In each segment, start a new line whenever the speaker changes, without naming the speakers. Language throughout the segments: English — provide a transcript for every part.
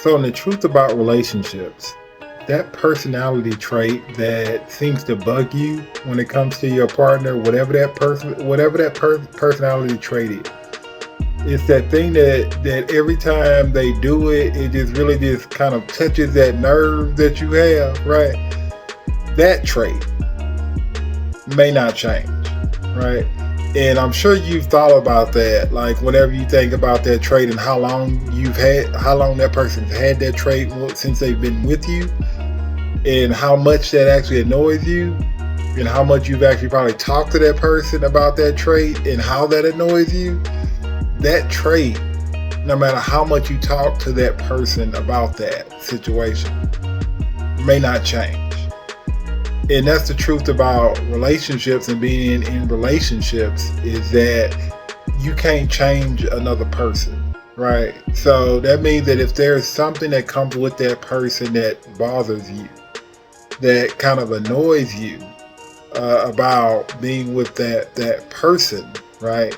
So, the truth about relationships, that personality trait that seems to bug you when it comes to your partner, personality trait is, it's that thing that every time they do it, it just really just kind of touches that nerve that you have, right? That trait may not change, right? And I'm sure you've thought about that, like whenever you think about that trait and how long that person's had that trait since they've been with you, and how much that actually annoys you, and how much you've actually probably talked to that person about that trait and how that annoys you. That trait, no matter how much you talk to that person about that situation, may not change. And that's the truth about relationships and being in relationships, is that you can't change another person, right? So that means that if there's something that comes with that person that bothers you, that kind of annoys you about being with that person, right?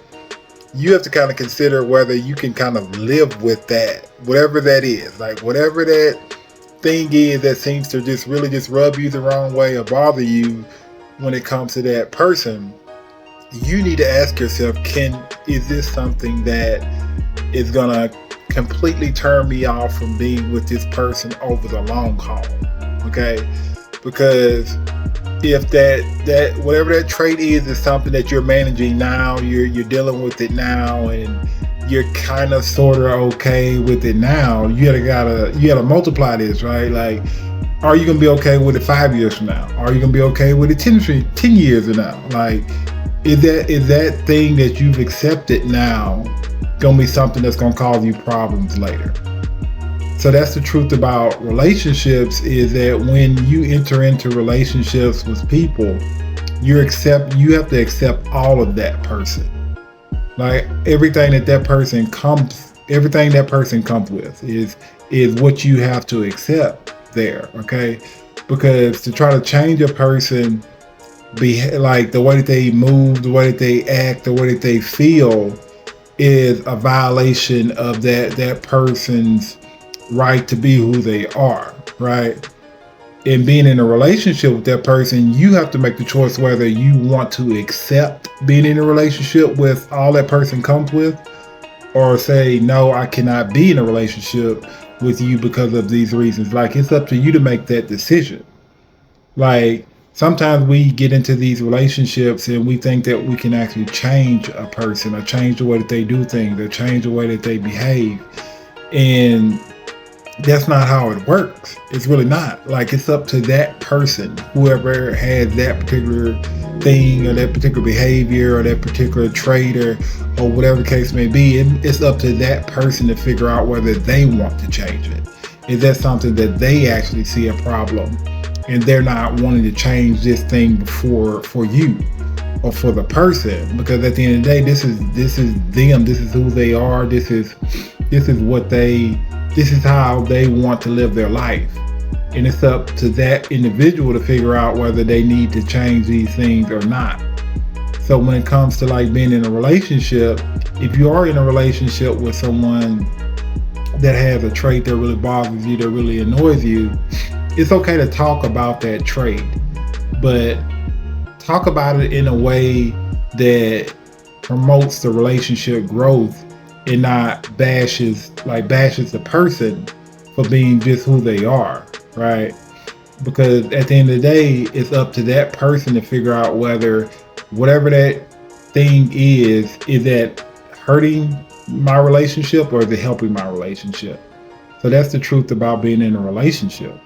You have to kind of consider whether you can kind of live with that, whatever that is, like whatever that thing is that seems to just really just rub you the wrong way or bother you when it comes to that person. You need to ask yourself, is this something that is gonna completely turn me off from being with this person over the long haul? Okay, because if that whatever that trait is something that you're managing now, you're dealing with it now, and you're kind of sort of okay with it now, you gotta multiply this, right? Like, are you gonna be okay with it 5 years from now? Are you gonna be okay with it 10 years from now? Like, is that thing that you've accepted now gonna be something that's gonna cause you problems later? So that's the truth about relationships, is that when you enter into relationships with people, you have to accept all of that person. Like everything that person comes with is what you have to accept there, okay? Because to try to change a person, like the way that they move, the way that they act, the way that they feel, is a violation of that person's right to be who they are, right? And being in a relationship with that person, you have to make the choice whether you want to accept being in a relationship with all that person comes with, or say, no, I cannot be in a relationship with you because of these reasons. Like, it's up to you to make that decision. Like, sometimes we get into these relationships and we think that we can actually change a person, or change the way that they do things, or change the way that they behave. And that's not how it works. It's really not. Like, it's up to that person, whoever has that particular thing or that particular behavior or that particular trait or whatever the case may be. It's up to that person to figure out whether they want to change it. Is that something that they actually see a problem and they're not wanting to change this thing for you or for the person? Because at the end of the day, this is them. This is who they are. This is how they want to live their life. And it's up to that individual to figure out whether they need to change these things or not. So when it comes to like being in a relationship, if you are in a relationship with someone that has a trait that really bothers you, that really annoys you, it's okay to talk about that trait, but talk about it in a way that promotes the relationship growth and not bashes the person for being just who they are, right? Because at the end of the day, it's up to that person to figure out whether whatever that thing is that hurting my relationship or is it helping my relationship? So that's the truth about being in a relationship.